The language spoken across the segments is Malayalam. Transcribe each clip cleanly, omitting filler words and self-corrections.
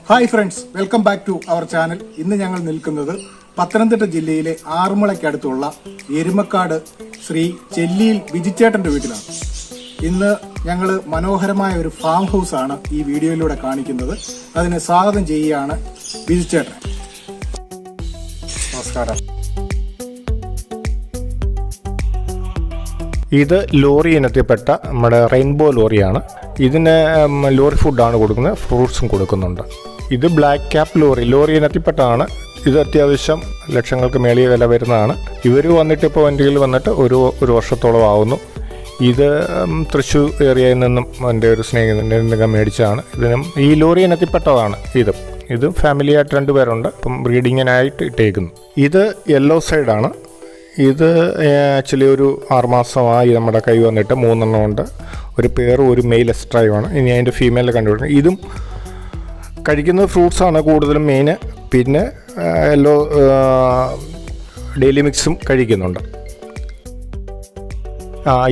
Hi friends, welcome back to our channel. ഇന്ന് ഞങ്ങൾ നിൽക്കുന്നത് പത്തനംതിട്ട ജില്ലയിലെ ആറന്മുളയ്ക്കടുത്തുള്ള എരുമക്കാട് ശ്രീ ചെല്ലിയിൽ ബിജിച്ചേട്ടൻ്റെ വീട്ടിലാണ്. ഇന്ന് ഞങ്ങൾ മനോഹരമായ ഒരു ഫാം ഹൗസ് ആണ് ഈ വീഡിയോയിലൂടെ കാണിക്കുന്നത്. അതിനെ സ്വാഗതം ചെയ്യുകയാണ് ബിജിച്ചേട്ടൻ. നമസ്കാരം. ഇത് ലോറി ഇനത്തിൽപ്പെട്ട നമ്മുടെ റെയിൻബോ ലോറിയാണ്. ഇതിന് ലോറി ഫുഡാണ് കൊടുക്കുന്നത്, ഫ്രൂട്ട്സും കൊടുക്കുന്നുണ്ട്. ഇത് ബ്ലാക്ക് ക്യാപ്പ് ലോറി ഇനത്തിൽപ്പെട്ടാണ്. ഇത് അത്യാവശ്യം ലക്ഷങ്ങൾക്ക് മേളിയ വില വരുന്നതാണ്. ഇവർ വന്നിട്ട് ഇപ്പോൾ വണ്ടിയിൽ വന്നിട്ട് ഒരു വർഷത്തോളം ആവുന്നു. ഇത് തൃശ്ശൂർ ഏരിയയിൽ നിന്നും എൻ്റെ ഒരു സ്നേഹിതൻ്റെ എന്തെങ്കിലും മേടിച്ചതാണ്. ഇതിനും ഈ ലോറി ഇനത്തിൽപ്പെട്ടതാണ്. ഇത് ഫാമിലിയായിട്ട് 2 പേരുണ്ട്. ഇപ്പം ബ്രീഡിങ്ങിനായിട്ട് ഇട്ടേക്കുന്നു. ഇത് യെല്ലോ സൈഡാണ്. ഇത് ആക്ച്വലി ഒരു 6 മാസമായി നമ്മുടെ കൈ വന്നിട്ട് 3 എണ്ണം ഉണ്ട്. ഒരു പേറും ഒരു മെയിൽ എക്സ്ട്രായുമാണ്. ഇനി അതിൻ്റെ ഫീമെയിലെ കണ്ടുപിടിക്കുന്നത്. ഇതും കഴിക്കുന്നത് ഫ്രൂട്ട്സാണ് കൂടുതലും മെയിൻ. പിന്നെ യെല്ലോ ഡെയിലി മിക്സും കഴിക്കുന്നുണ്ട്.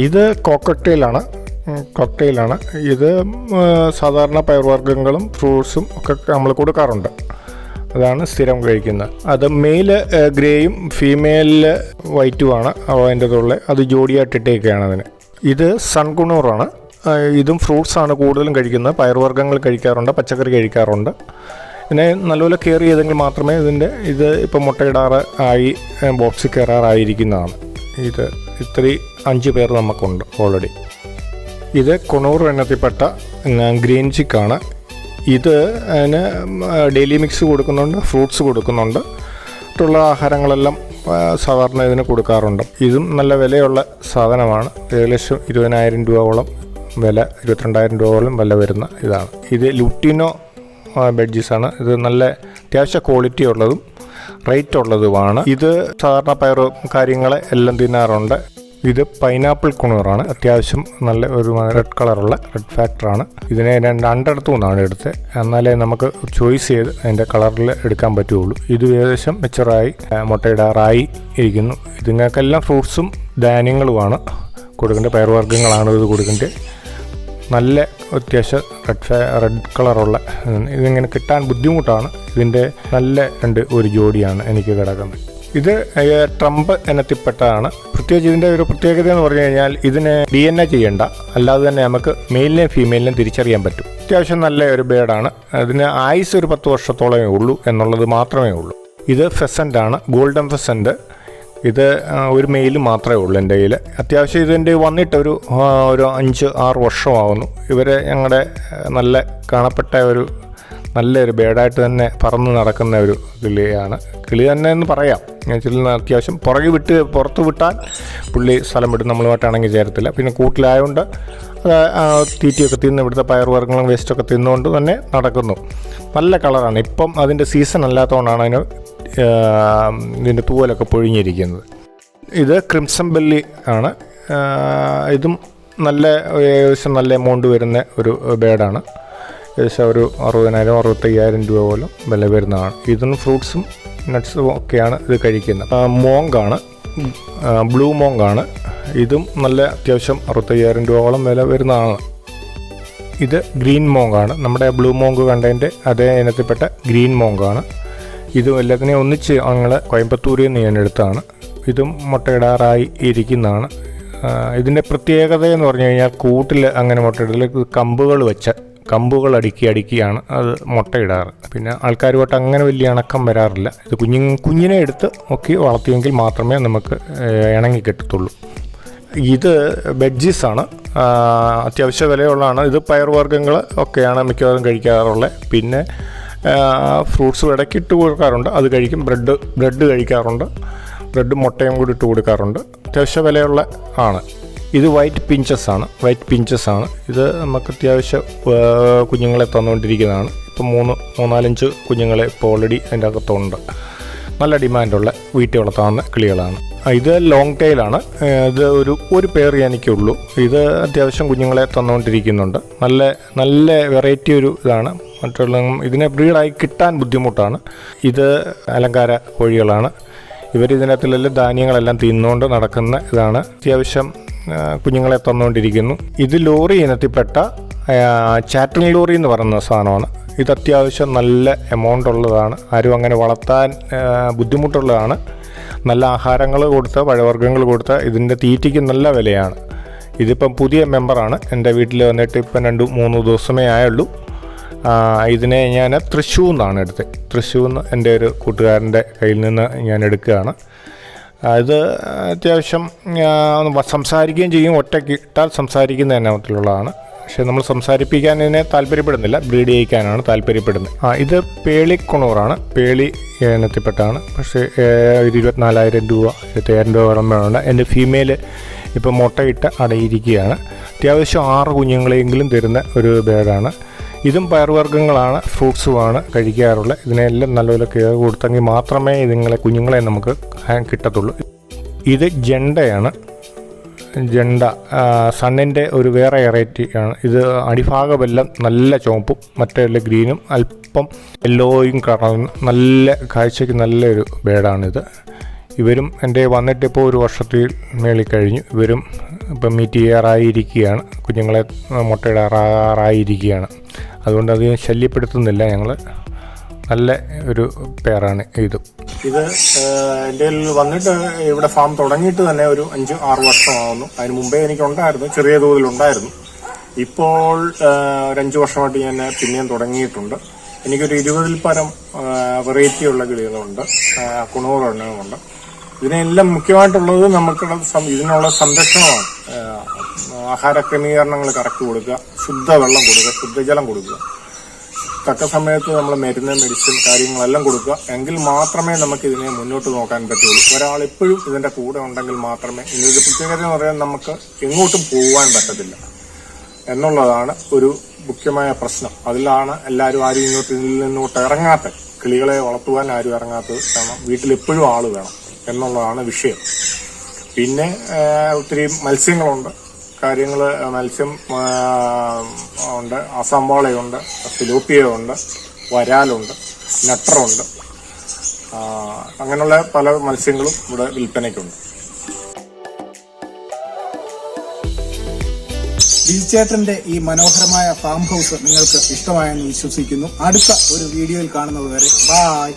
ഇത് കോക്ടെയിലാണ്. ഇത് സാധാരണ പയർവർഗ്ഗങ്ങളും ഫ്രൂട്ട്സും ഒക്കെ നമ്മൾ കൊടുക്കാറുണ്ട്. അതാണ് സ്ഥിരം കഴിക്കുന്നത്. അത് മെയിൽ ഗ്രേയും ഫീമെയിൽ വൈറ്റുമാണ് അതിൻ്റെ തുള്ള. അത് ജോഡിയായിട്ടിട്ടേക്കാണ് അതിന്. ഇത് സൺകുണൂറാണ്. ഇതും ഫ്രൂട്ട്സാണ് കൂടുതലും കഴിക്കുന്നത്. പയർവർഗ്ഗങ്ങൾ കഴിക്കാറുണ്ട്, പച്ചക്കറി കഴിക്കാറുണ്ട്. ഇതിനെ നല്ലപോലെ കെയർ ചെയ്തെങ്കിൽ മാത്രമേ ഇത് ഇപ്പം മുട്ടയിടാറ് ആയി ബോക്സിൽ കയറാറായിരിക്കുന്നതാണ്. ഇത് 5 പേർ നമുക്കുണ്ട് ഓൾറെഡി. ഇത് കുണൂർ എണ്ണത്തിൽപ്പെട്ട ഗ്രീൻ ചിക്കാണ്. ഇത് അതിന് ഡെയിലി മിക്സ് കൊടുക്കുന്നുണ്ട്, ഫ്രൂട്ട്സ് കൊടുക്കുന്നുണ്ട്. മറ്റുള്ള ആഹാരങ്ങളെല്ലാം സാധാരണ ഇതിന് കൊടുക്കാറുണ്ട്. ഇതും നല്ല വിലയുള്ള സാധനമാണ്. ഏകദേശം 20,000 രൂപയോളം വില, 22,000 രൂപയോളം വില വരുന്ന ഇതാണ്. ഇത് ലുട്ടിനോ ബെഡ്ജീസാണ്. ഇത് നല്ല അത്യാവശ്യം ക്വാളിറ്റി ഉള്ളതും റേറ്റ് ഉള്ളതുമാണ്. ഇത് സാധാരണ പയറ് കാര്യങ്ങളെ എല്ലാം തിന്നാറുണ്ട്. ഇത് പൈനാപ്പിൾ കുണൂറാണ്. അത്യാവശ്യം നല്ല ഒരു റെഡ് കളറുള്ള റെഡ് ഫാക്ടറാണ്. ഇതിനെ 2 നിന്നാണ് എടുത്തത്. എന്നാലേ നമുക്ക് ചോയ്സ് ചെയ്ത് അതിൻ്റെ കളറിൽ എടുക്കാൻ പറ്റുകയുള്ളൂ. ഇത് ഏകദേശം മെച്ചറായി മുട്ടയിടാറായി ഇരിക്കുന്നു. ഇതിങ്ങൾക്കെല്ലാം ഫ്രൂട്ട്സും ധാന്യങ്ങളുമാണ് കൊടുക്കേണ്ടത്. പയർവർഗ്ഗങ്ങളാണ് ഇത് കൊടുക്കേണ്ടത്. നല്ല അത്യാവശ്യം റെഡ് കളറുള്ള ഇതിങ്ങനെ കിട്ടാൻ ബുദ്ധിമുട്ടാണ്. ഇതിൻ്റെ നല്ല ഒരു ജോഡിയാണ് എനിക്ക് കിടക്കുന്നത്. ഇത് ട്രംപ് ഇനത്തിൽപ്പെട്ടതാണ്. പ്രത്യേകിച്ച് ഇതിൻ്റെ ഒരു പ്രത്യേകത എന്ന് പറഞ്ഞു കഴിഞ്ഞാൽ ഇതിന് DNA ചെയ്യേണ്ട, അല്ലാതെ തന്നെ നമുക്ക് മെയിലിനെയും ഫീമെയിലിനെയും തിരിച്ചറിയാൻ പറ്റും. അത്യാവശ്യം നല്ല ഒരു ബേഡാണ്. അതിന് ആയുസ് ഒരു 10 വർഷത്തോളമേ ഉള്ളൂ എന്നുള്ളത് മാത്രമേ ഉള്ളൂ. ഇത് ഫെസൻ്റ് ആണ്, ഗോൾഡൻ ഫെസൻ്റ്. ഇത് ഒരു മെയിൽ മാത്രമേ ഉള്ളൂ എൻ്റെ കയ്യിൽ. അത്യാവശ്യം ഇതിൻ്റെ വന്നിട്ട് ഒരു 5-6 വർഷമാകുന്നു. ഇവരെ ഞങ്ങളുടെ നല്ല കാണപ്പെട്ട നല്ലൊരു ബേഡായിട്ട് തന്നെ പറന്ന് നടക്കുന്ന ഒരു കിളിയാണ്. കിളി തന്നെ എന്ന് പറയാം. അത്യാവശ്യം പുറത്ത് വിട്ടാൽ പുള്ളി സ്ഥലം വിട്ട് നമ്മളുമായിട്ടാണെങ്കിൽ ചേരത്തില്ല. പിന്നെ കൂട്ടിലായതുകൊണ്ട് തീറ്റയൊക്കെ തിന്ന് ഇവിടുത്തെ പയർവർഗ്ഗങ്ങളും വേസ്റ്റൊക്കെ തിന്നുകൊണ്ട് തന്നെ നടക്കുന്നു. നല്ല കളറാണ്. ഇപ്പം അതിൻ്റെ സീസൺ അല്ലാത്തതുകൊണ്ടാണ് ഇതിൻ്റെ തൂവലൊക്കെ പൊഴിഞ്ഞിരിക്കുന്നത്. ഇത് ക്രിംസൺ ബെല്ലി ആണ്. ഇതും ഏകദേശം നല്ല എമൗണ്ട് വരുന്ന ഒരു ബേഡാണ്. ഏകദേശം ഒരു 60,000-65,000 രൂപ പോലും വില വരുന്നതാണ്. ഇതും ഫ്രൂട്ട്സും നട്ട്സും ഒക്കെയാണ് ഇത് കഴിക്കുന്നത്. മോങ്കാണ്, ബ്ലൂ മോങ്കാണ്. ഇതും നല്ല അത്യാവശ്യം 65,000 രൂപയോളം വില വരുന്നതാണ്. ഇത് ഗ്രീൻ മോങ്കാണ്. നമ്മുടെ ബ്ലൂ മോങ്ക് കണ്ടതിൻ്റെ അതേ ഇനത്തിൽപ്പെട്ട ഗ്രീൻ മോങ്കാണ്. ഇതും എല്ലാത്തിനെയും ഒന്നിച്ച് ഞങ്ങൾ കോയമ്പത്തൂരിൽ നിന്ന് ഞാൻ എടുത്താണ്. ഇതും മുട്ടയിടാറായി ഇരിക്കുന്നതാണ്. ഇതിൻ്റെ പ്രത്യേകത എന്ന് പറഞ്ഞു കഴിഞ്ഞാൽ കൂട്ടിൽ അങ്ങനെ മുട്ടയിടൽ കമ്പുകൾ അടുക്കിയാണ് അത് മുട്ടയിടാറ്. പിന്നെ ആൾക്കാരുമായിട്ട് അങ്ങനെ വലിയ ഇണക്കം വരാറില്ല. ഇത് കുഞ്ഞിനെ എടുത്ത് ഒക്കെ വളർത്തിയെങ്കിൽ മാത്രമേ നമുക്ക് ഇണങ്ങി കിട്ടത്തുള്ളൂ. ഇത് ബെഡ്ജീസാണ്. അത്യാവശ്യം വിലയുള്ളതാണ്. ഇത് പയർവർഗ്ഗങ്ങൾ ഒക്കെയാണ് മിക്കവാറും കഴിക്കാറുള്ളത്. പിന്നെ ഫ്രൂട്ട്സ് ഇടയ്ക്കിട്ട് കൊടുക്കാറുണ്ട്. അത് കഴിക്കും. ബ്രെഡ് കഴിക്കാറുണ്ട്. ബ്രെഡ് മുട്ടയും കൂടി ഇട്ട് കൊടുക്കാറുണ്ട്. അത്യാവശ്യം വിലയുള്ള ആണ്. ഇത് വൈറ്റ് പിഞ്ചസ് ആണ്. ഇത് നമുക്ക് അത്യാവശ്യം കുഞ്ഞുങ്ങളെ തന്നുകൊണ്ടിരിക്കുന്നതാണ്. ഇപ്പം 3-4-5 കുഞ്ഞുങ്ങളെ ഇപ്പോൾ ഓൾറെഡി അതിൻ്റെ അകത്തുണ്ട്. നല്ല ഡിമാൻഡുള്ള വീട്ടിൽ വളർത്താവുന്ന കിളികളാണ്. ഇത് ലോങ് ടെയിലാണ്. ഇത് ഒരു പേർ എനിക്കുള്ളൂ. ഇത് അത്യാവശ്യം കുഞ്ഞുങ്ങളെ തന്നുകൊണ്ടിരിക്കുന്നുണ്ട്. നല്ല വെറൈറ്റി ഇതാണ്. മറ്റുള്ള ഇതിനെ ബ്രീഡായി കിട്ടാൻ ബുദ്ധിമുട്ടാണ്. ഇത് അലങ്കാര കോഴികളാണ്. ഇതിനകത്തിലെല്ലാം ധാന്യങ്ങളെല്ലാം തിന്നുകൊണ്ട് നടക്കുന്ന ഇതാണ്. അത്യാവശ്യം കുഞ്ഞുങ്ങളെ തന്നുകൊണ്ടിരിക്കുന്നു. ഇത് ലോറി ഇനത്തിൽപ്പെട്ട ചാറ്റൽ ലോറി എന്ന് പറയുന്ന സാധനമാണ്. ഇത് അത്യാവശ്യം നല്ല എമൗണ്ട് ഉള്ളതാണ്. ആരും അങ്ങനെ വളർത്താൻ ബുദ്ധിമുട്ടുള്ളതാണ്. നല്ല ആഹാരങ്ങൾ കൊടുത്ത് പഴവർഗ്ഗങ്ങൾ കൊടുത്ത് ഇതിൻ്റെ തീറ്റയ്ക്ക് നല്ല വിലയാണ്. ഇതിപ്പം പുതിയ മെമ്പറാണ്, എൻ്റെ വീട്ടിൽ വന്നിട്ട് ഇപ്പം 2-3 ദിവസമേ ആയുള്ളൂ. ഇതിനെ ഞാൻ തൃശ്ശൂർ നിന്നാണ് എടുത്തത്. തൃശ്ശൂർ നിന്ന് എൻ്റെ ഒരു കൂട്ടുകാരൻ്റെ കയ്യിൽ നിന്ന് ഞാൻ എടുക്കുകയാണ്. ഇത് അത്യാവശ്യം സംസാരിക്കുകയും ചെയ്യും. ഒറ്റയ്ക്ക് ഇട്ടാൽ സംസാരിക്കുന്ന ഇനത്തിലുള്ളതാണ്. പക്ഷേ നമ്മൾ സംസാരിപ്പിക്കാൻ ഇതിനെ താല്പര്യപ്പെടുന്നില്ല, ബ്രീഡ് ചെയ്യിക്കാനാണ് താല്പര്യപ്പെടുന്നത്. ഇത് പേളിക്കുണൂറാണ്, പേളി ഇനത്തിൽപ്പെട്ടാണ്. പക്ഷേ 24,000 രൂപ 25,000 രൂപ വേണം. എൻ്റെ ഫീമെയിൽ ഇപ്പം മുട്ടയിട്ട് അടയിരിക്കുകയാണ്. അത്യാവശ്യം 6 കുഞ്ഞുങ്ങളെങ്കിലും തരുന്ന ഒരു ബേഡാണ്. ഇതും പയർവർഗ്ഗങ്ങളാണ്, ഫ്രൂട്ട്സുമാണ് കഴിക്കാറുള്ളത്. ഇതിനെല്ലാം നല്ലപോലെ കെയർ കൊടുത്തെങ്കിൽ മാത്രമേ കുഞ്ഞുങ്ങളെ നമുക്ക് കിട്ടത്തുള്ളൂ. ഇത് ജണ്ടയാണ്. ജണ്ട സണ്ണിൻ്റെ ഒരു വേറെ വെറൈറ്റി ആണ്. ഇത് അടിഭാഗമെല്ലാം നല്ല ചുവപ്പും മറ്റെല്ലാം ഗ്രീനും അല്പം യെല്ലോയും കളറും നല്ല കാഴ്ചയ്ക്ക് നല്ലൊരു ബേഡാണിത്. ഇവരും എൻ്റെ വന്നിട്ടിപ്പോൾ 1 വർഷത്തിൽ മേളിൽ കഴിഞ്ഞു. ഇവരും ഇപ്പം മീറ്റ് ചെയ്യാറായിരിക്കുകയാണ്, കുഞ്ഞുങ്ങളെ മുട്ടയിടാറായിരിക്കുകയാണ്. അതുകൊണ്ട് അധികം ശല്യപ്പെടുത്തുന്നില്ല ഞങ്ങൾ. നല്ല ഒരു പേരാണ് ഇത്. എൻ്റെ വന്നിട്ട് ഇവിടെ ഫാം തുടങ്ങിയിട്ട് തന്നെ ഒരു 5-6 വർഷമാകുന്നു. അതിന് മുമ്പേ എനിക്കുണ്ടായിരുന്നു, ചെറിയ തോതിലുണ്ടായിരുന്നു. ഇപ്പോൾ ഒരു 5 വർഷമായിട്ട് ഞാൻ പിന്നെയും തുടങ്ങിയിട്ടുണ്ട്. എനിക്കൊരു 20-ൽ പരം വെറൈറ്റി ഉള്ള കിളികളുണ്ട്, കുണൂറെണ്ണമുണ്ട്. ഇതിനെല്ലാം മുഖ്യമായിട്ടുള്ളത് നമുക്ക് ഇതിനുള്ള സംരക്ഷണമാണ്. ആഹാര ക്രമീകരണങ്ങൾ കറക്റ്റ് കൊടുക്കുക, ശുദ്ധവെള്ളം കൊടുക്കുക, ശുദ്ധജലം കൊടുക്കുക, തക്ക സമയത്ത് നമ്മൾ മെഡിസിൻ കാര്യങ്ങളെല്ലാം കൊടുക്കുക. എങ്കിൽ മാത്രമേ നമുക്ക് ഇതിനെ മുന്നോട്ട് നോക്കാൻ പറ്റുള്ളൂ. ഒരാൾ എപ്പോഴും ഇതിന്റെ കൂടെ ഉണ്ടെങ്കിൽ മാത്രമേ. ഇതിന്റെ പ്രത്യേകത എന്ന് പറയാൻ നമുക്ക് എങ്ങോട്ടും പോകാൻ പറ്റത്തില്ല എന്നുള്ളതാണ് ഒരു മുഖ്യമായ പ്രശ്നം. അതിലാണ് ആരും ഇതിൽ നിന്നോട്ട് ഇറങ്ങാത്തത്. കിളികളെ വളർത്തുവാൻ ആരും ഇറങ്ങാത്തത്. കാരണം വീട്ടിൽ എപ്പോഴും ആള് വേണം എന്നുള്ളതാണ് വിഷയം. പിന്നെ ഒത്തിരി മത്സ്യങ്ങളുണ്ട്, മത്സ്യം ഉണ്ട്, ആസാംവാളയുണ്ട്, ഫിലോപ്പിയുണ്ട്, വരാലുണ്ട്, നട്ടറുണ്ട്. അങ്ങനെയുള്ള പല മത്സ്യങ്ങളും ഇവിടെ വിൽപ്പനയ്ക്കുണ്ട്. ബിജുചേട്ടന്റെ ഈ മനോഹരമായ ഫാം ഹൗസ് നിങ്ങൾക്ക് ഇഷ്ടമായെന്ന് വിശ്വസിക്കുന്നു. അടുത്ത ഒരു വീഡിയോയിൽ കാണുന്നത് വരെ ബൈ.